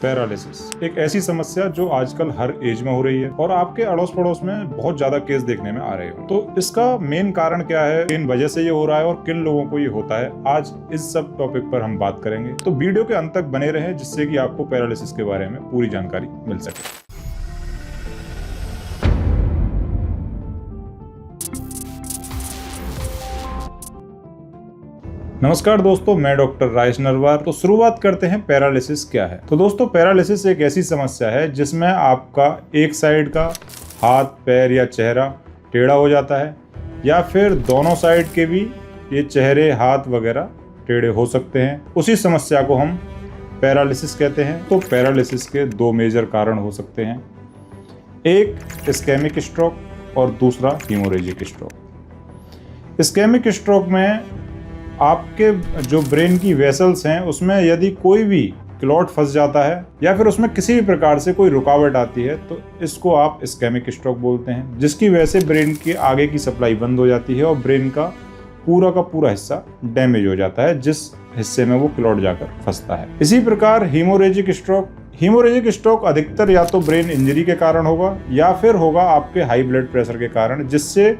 Paralysis एक ऐसी समस्या जो आजकल हर एज में हो रही है और आपके अड़ोस पड़ोस में बहुत ज्यादा केस देखने में आ रहे हो। तो इसका मेन कारण क्या है, किन वजह से ये हो रहा है और किन लोगों को ये होता है, आज इस सब टॉपिक पर हम बात करेंगे। तो वीडियो के अंत तक बने रहें जिससे कि आपको पैरालिसिस के बारे में पूरी जानकारी मिल सके। नमस्कार दोस्तों, मैं डॉक्टर राजेश नरवार। तो शुरुआत करते हैं पैरालिसिस क्या है। तो दोस्तों, पैरालिसिस एक ऐसी समस्या है जिसमें आपका एक साइड का हाथ, पैर या चेहरा टेढ़ा हो जाता है या फिर दोनों साइड के भी ये चेहरे, हाथ वगैरह टेढ़े हो सकते हैं। उसी समस्या को हम पैरालिसिस कहते हैं। तो पैरालिसिस के दो मेजर कारण हो सकते हैं, एक इस्केमिक स्ट्रोक और दूसरा हीमोरेजिक स्ट्रोक। इस्केमिक स्ट्रोक में आपके जो ब्रेन की वेसल्स हैं उसमें यदि कोई भी क्लॉट फंस जाता है या फिर उसमें किसी भी प्रकार से कोई रुकावट आती है तो इसको आप इस्केमिक स्ट्रोक बोलते हैं, जिसकी वजह से ब्रेन के आगे की सप्लाई बंद हो जाती है और ब्रेन का पूरा हिस्सा डैमेज हो जाता है, जिस हिस्से में वो क्लॉट जाकर फंसता है। इसी प्रकार हीमोरेजिक स्ट्रोक अधिकतर या तो ब्रेन इंजरी के कारण होगा या फिर होगा आपके हाई ब्लड प्रेशर के कारण, जिससे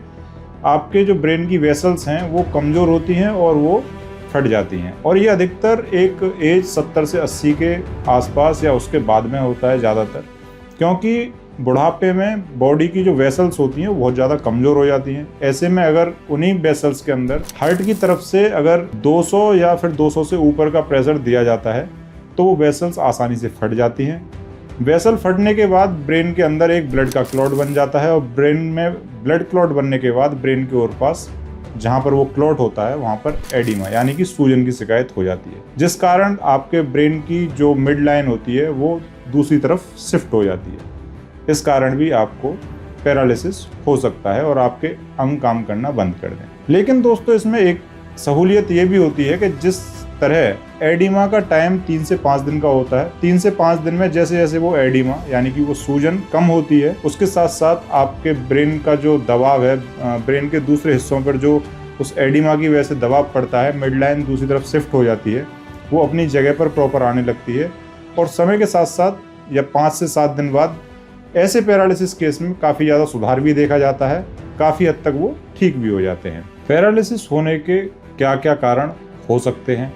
आपके जो ब्रेन की वेसल्स हैं वो कमज़ोर होती हैं और वो फट जाती हैं। और ये अधिकतर एक एज 70 से 80 के आसपास या उसके बाद में होता है ज़्यादातर, क्योंकि बुढ़ापे में बॉडी की जो वेसल्स होती हैं वो बहुत ज़्यादा कमज़ोर हो जाती हैं। ऐसे में अगर उन्हीं वेसल्स के अंदर हार्ट की तरफ से अगर 200 या फिर 200 से ऊपर का प्रेशर दिया जाता है तो वो वेसल्स आसानी से फट जाती हैं। वेसल फटने के बाद ब्रेन के अंदर एक ब्लड का क्लॉट बन जाता है और ब्रेन में ब्लड क्लॉट बनने के बाद ब्रेन के और पास जहाँ पर वो क्लॉट होता है वहाँ पर एडिमा यानी कि सूजन की शिकायत हो जाती है, जिस कारण आपके ब्रेन की जो मिड लाइन होती है वो दूसरी तरफ शिफ्ट हो जाती है। इस कारण भी आपको पैरालिसिस हो सकता है और आपके अंग काम करना बंद कर दें। लेकिन दोस्तों, इसमें एक सहूलियत ये भी होती है कि जिस तरह एडिमा का टाइम 3 से 5 दिन का होता है, 3 से 5 दिन में जैसे जैसे वो एडिमा यानी कि वो सूजन कम होती है, उसके साथ साथ आपके ब्रेन का जो दबाव है, ब्रेन के दूसरे हिस्सों पर जो उस एडिमा की वजह से दबाव पड़ता है, मिड लाइन दूसरी तरफ शिफ्ट हो जाती है, वो अपनी जगह पर प्रॉपर आने लगती है। और समय के साथ साथ या 5 से 7 दिन बाद ऐसे पैरालिसिस केस में काफ़ी ज़्यादा सुधार भी देखा जाता है, काफ़ी हद तक वो ठीक भी हो जाते हैं। पैरालिसिस होने के क्या क्या कारण हो सकते हैं,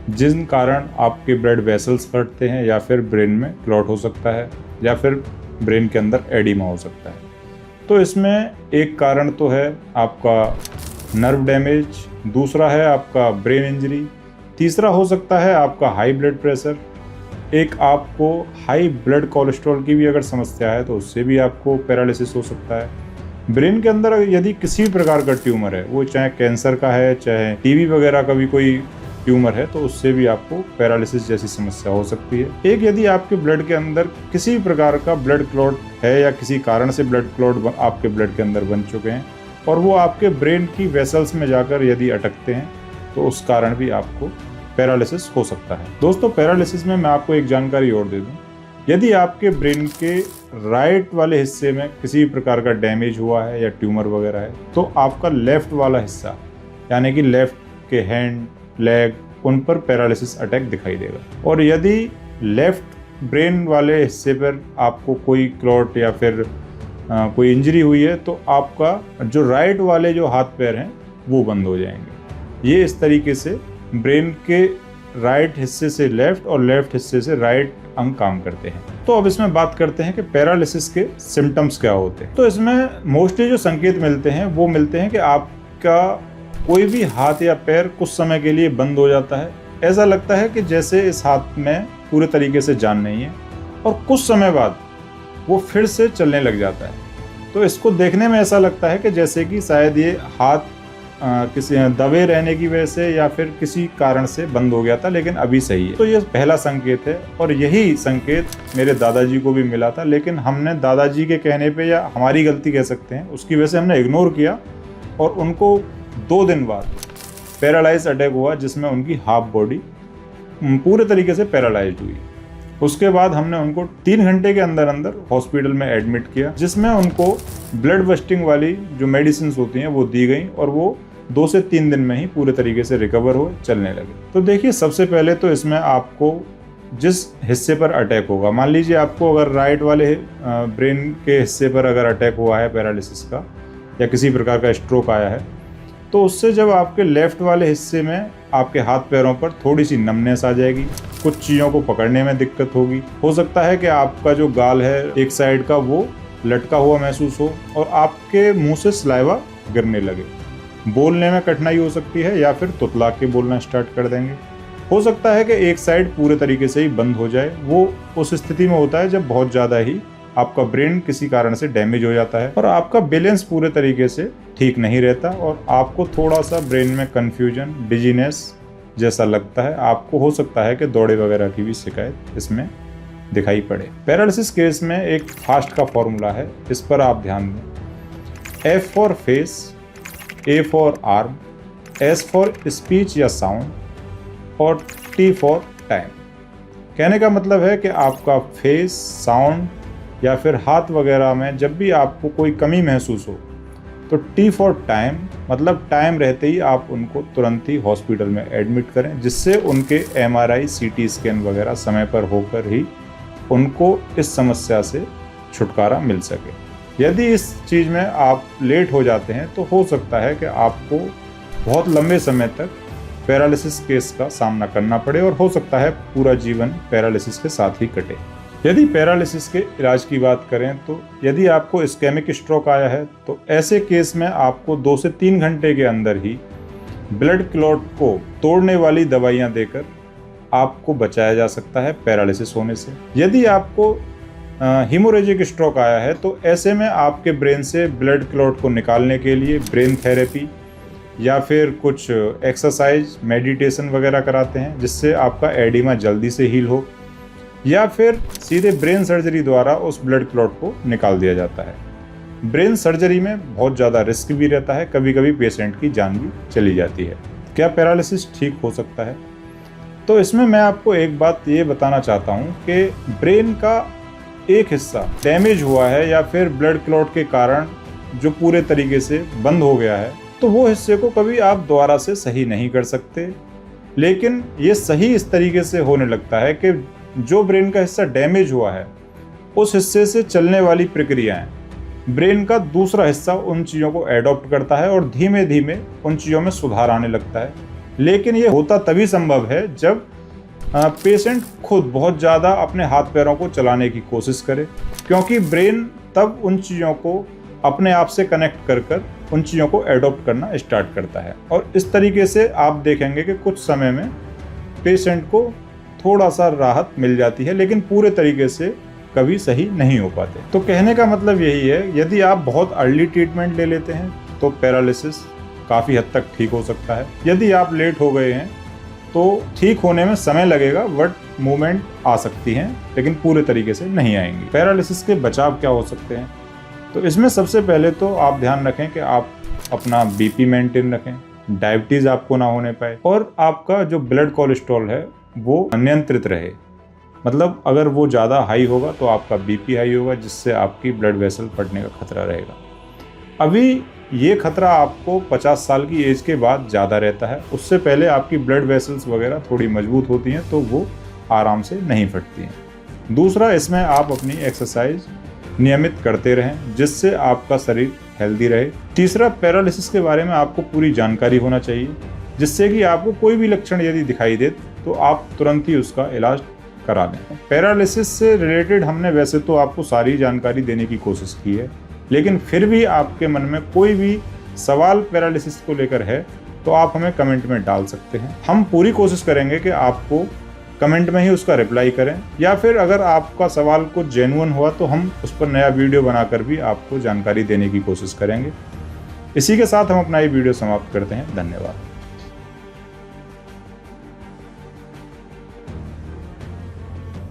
जिन कारण आपके ब्लड वेसल्स फटते हैं या फिर ब्रेन में क्लॉट हो सकता है या फिर ब्रेन के अंदर एडिमा हो सकता है। तो इसमें एक कारण तो है आपका नर्व डैमेज, दूसरा है आपका ब्रेन इंजरी, तीसरा हो सकता है आपका हाई ब्लड प्रेशर, एक आपको हाई ब्लड कोलेस्ट्रॉल की भी अगर समस्या है तो उससे भी आपको पैरालिसिस हो सकता है। ब्रेन के अंदर यदि किसी भी प्रकार का ट्यूमर है, वो चाहे कैंसर का है, चाहे टीबी वगैरह का भी कोई ट्यूमर है, तो उससे भी आपको पैरालिसिस जैसी समस्या हो सकती है। एक यदि आपके ब्लड के अंदर किसी भी प्रकार का ब्लड क्लॉट है या किसी कारण से ब्लड क्लॉट आपके ब्लड के अंदर बन चुके हैं और वो आपके ब्रेन की वेसल्स में जाकर यदि अटकते हैं तो उस कारण भी आपको पैरालिसिस हो सकता है। दोस्तों, पैरालिसिस में मैं आपको एक जानकारी और दे दूं, यदि आपके ब्रेन के राइट वाले हिस्से में किसी प्रकार का डैमेज हुआ है या ट्यूमर वगैरह है तो आपका लेफ्ट वाला हिस्सा यानी कि लेफ्ट के हैंड, लेग, उन पर पैरालिसिस अटैक दिखाई देगा। और यदि लेफ्ट ब्रेन वाले हिस्से पर आपको कोई क्लॉट या फिर कोई इंजरी हुई है तो आपका जो राइट वाले जो हाथ पैर हैं वो बंद हो जाएंगे। ये इस तरीके से ब्रेन के राइट हिस्से से लेफ्ट और लेफ्ट हिस्से से राइट अंग काम करते हैं। तो अब इसमें बात करते हैं कि पैरालिसिस के सिम्टम्स क्या होते हैं। तो इसमें मोस्टली जो संकेत मिलते हैं वो मिलते हैं कि आपका कोई भी हाथ या पैर कुछ समय के लिए बंद हो जाता है, ऐसा लगता है कि जैसे इस हाथ में पूरे तरीके से जान नहीं है, और कुछ समय बाद वो फिर से चलने लग जाता है। तो इसको देखने में ऐसा लगता है कि जैसे कि शायद ये हाथ किसी दबे रहने की वजह से या फिर किसी कारण से बंद हो गया था, लेकिन अभी सही है। तो ये पहला संकेत है और यही संकेत मेरे दादाजी को भी मिला था, लेकिन हमने दादाजी के कहने पे या हमारी गलती कह सकते हैं, उसकी वजह से हमने इग्नोर किया और उनको 2 दिन बाद पैरालाइज अटैक हुआ, जिसमें उनकी हाफ बॉडी पूरे तरीके से पैरालाइज्ड हुई। उसके बाद हमने उनको 3 घंटे के अंदर अंदर हॉस्पिटल में एडमिट किया, जिसमें उनको ब्लड बस्टिंग वाली जो मेडिसिन होती हैं वो दी गई और वो 2 से 3 दिन में ही पूरे तरीके से रिकवर हो चलने लगे। तो देखिए, सबसे पहले तो इसमें आपको जिस हिस्से पर अटैक होगा, मान लीजिए आपको अगर राइट वाले ब्रेन के हिस्से पर अगर अटैक हुआ है पैरालिसिस का या किसी प्रकार का स्ट्रोक आया है, तो उससे जब आपके लेफ्ट वाले हिस्से में आपके हाथ पैरों पर थोड़ी सी नमनेस आ जाएगी, कुछ चीज़ों को पकड़ने में दिक्कत होगी, हो सकता है कि आपका जो गाल है एक साइड का वो लटका हुआ महसूस हो और आपके मुंह से सलाइवा गिरने लगे, बोलने में कठिनाई हो सकती है या फिर तुतला के बोलना स्टार्ट कर देंगे। हो सकता है कि एक साइड पूरे तरीके से ही बंद हो जाए। वो उस स्थिति में होता है जब बहुत ज़्यादा ही आपका ब्रेन किसी कारण से डैमेज हो जाता है और आपका बैलेंस पूरे तरीके से ठीक नहीं रहता और आपको थोड़ा सा ब्रेन में कन्फ्यूजन, डिजीनेस जैसा लगता है। आपको हो सकता है कि दौरे वगैरह की भी शिकायत इसमें दिखाई पड़े। पैरालिसिस केस में एक फास्ट का फॉर्मूला है, इस पर आप ध्यान दें। F for face, A for arm, S for speech या साउंड और T फॉर टाइम। कहने का मतलब है कि आपका फेस, साउंड या फिर हाथ वगैरह में जब भी आपको कोई कमी महसूस हो तो T फॉर टाइम, मतलब टाइम रहते ही आप उनको तुरंत ही हॉस्पिटल में एडमिट करें, जिससे उनके MRI, CT स्कैन वगैरह समय पर होकर ही उनको इस समस्या से छुटकारा मिल सके। यदि इस चीज़ में आप लेट हो जाते हैं तो हो सकता है कि आपको बहुत लंबे समय तक पैरालिसिस केस का सामना करना पड़े और हो सकता है पूरा जीवन पैरालिसिस के साथ ही कटे। यदि पैरालिसिस के इलाज की बात करें तो यदि आपको इस्केमिक स्ट्रोक आया है तो ऐसे केस में आपको 2 से 3 घंटे के अंदर ही ब्लड क्लॉट को तोड़ने वाली दवाइयां देकर आपको बचाया जा सकता है पैरालिसिस होने से। यदि आपको हीमोरेजिक स्ट्रोक आया है तो ऐसे में आपके ब्रेन से ब्लड क्लॉट को निकालने के लिए ब्रेन थेरेपी या फिर कुछ एक्सरसाइज, मेडिटेशन वगैरह कराते हैं, जिससे आपका एडिमा जल्दी से हील हो, या फिर सीधे ब्रेन सर्जरी द्वारा उस ब्लड क्लॉट को निकाल दिया जाता है। ब्रेन सर्जरी में बहुत ज़्यादा रिस्क भी रहता है, कभी कभी पेशेंट की जान भी चली जाती है। क्या पैरालिसिस ठीक हो सकता है? तो इसमें मैं आपको एक बात ये बताना चाहता हूँ कि ब्रेन का एक हिस्सा डैमेज हुआ है या फिर ब्लड क्लॉट के कारण जो पूरे तरीके से बंद हो गया है, तो वो हिस्से को कभी आप दोबारा से सही नहीं कर सकते। लेकिन ये सही इस तरीके से होने लगता है कि जो ब्रेन का हिस्सा डैमेज हुआ है उस हिस्से से चलने वाली प्रक्रियाएं, ब्रेन का दूसरा हिस्सा उन चीज़ों को एडॉप्ट करता है और धीमे धीमे उन चीज़ों में सुधार आने लगता है। लेकिन ये होता तभी संभव है जब पेशेंट खुद बहुत ज़्यादा अपने हाथ पैरों को चलाने की कोशिश करे, क्योंकि ब्रेन तब उन चीज़ों को अपने आप से कनेक्ट कर उन चीज़ों को एडॉप्ट करना स्टार्ट करता है। और इस तरीके से आप देखेंगे कि कुछ समय में पेशेंट को थोड़ा सा राहत मिल जाती है, लेकिन पूरे तरीके से कभी सही नहीं हो पाते। तो कहने का मतलब यही है, यदि आप बहुत अर्ली ट्रीटमेंट ले लेते हैं तो पैरालिसिस काफ़ी हद तक ठीक हो सकता है। यदि आप लेट हो गए हैं तो ठीक होने में समय लगेगा, बट मूवमेंट आ सकती हैं, लेकिन पूरे तरीके से नहीं आएंगी। पैरालिसिस के बचाव क्या हो सकते हैं? तो इसमें सबसे पहले तो आप ध्यान रखें कि आप अपना BP मेंटेन रखें, डायबिटीज़ आपको ना होने पाए, और आपका जो ब्लड कोलेस्ट्रॉल है वो नियंत्रित रहे। मतलब अगर वो ज़्यादा हाई होगा तो आपका BP हाई होगा, जिससे आपकी ब्लड वेसल फटने का खतरा रहेगा। अभी ये खतरा आपको 50 साल की एज के बाद ज़्यादा रहता है, उससे पहले आपकी ब्लड वेसल्स वगैरह थोड़ी मजबूत होती हैं तो वो आराम से नहीं फटती हैं। दूसरा, इसमें आप अपनी एक्सरसाइज नियमित करते रहें, जिससे आपका शरीर हेल्दी रहे। तीसरा, पैरालिसिस के बारे में आपको पूरी जानकारी होना चाहिए, जिससे कि आपको कोई भी लक्षण यदि दिखाई दे तो आप तुरंत ही उसका इलाज करा दें। पैरालिसिस से रिलेटेड हमने वैसे तो आपको सारी जानकारी देने की कोशिश की है, लेकिन फिर भी आपके मन में कोई भी सवाल पैरालिसिस को लेकर है तो आप हमें कमेंट में डाल सकते हैं। हम पूरी कोशिश करेंगे कि आपको कमेंट में ही उसका रिप्लाई करें, या फिर अगर आपका सवाल कुछ जेन्युइन हुआ तो हम उस पर नया वीडियो बनाकर भी आपको जानकारी देने की कोशिश करेंगे। इसी के साथ हम अपना ये वीडियो समाप्त करते हैं। धन्यवाद।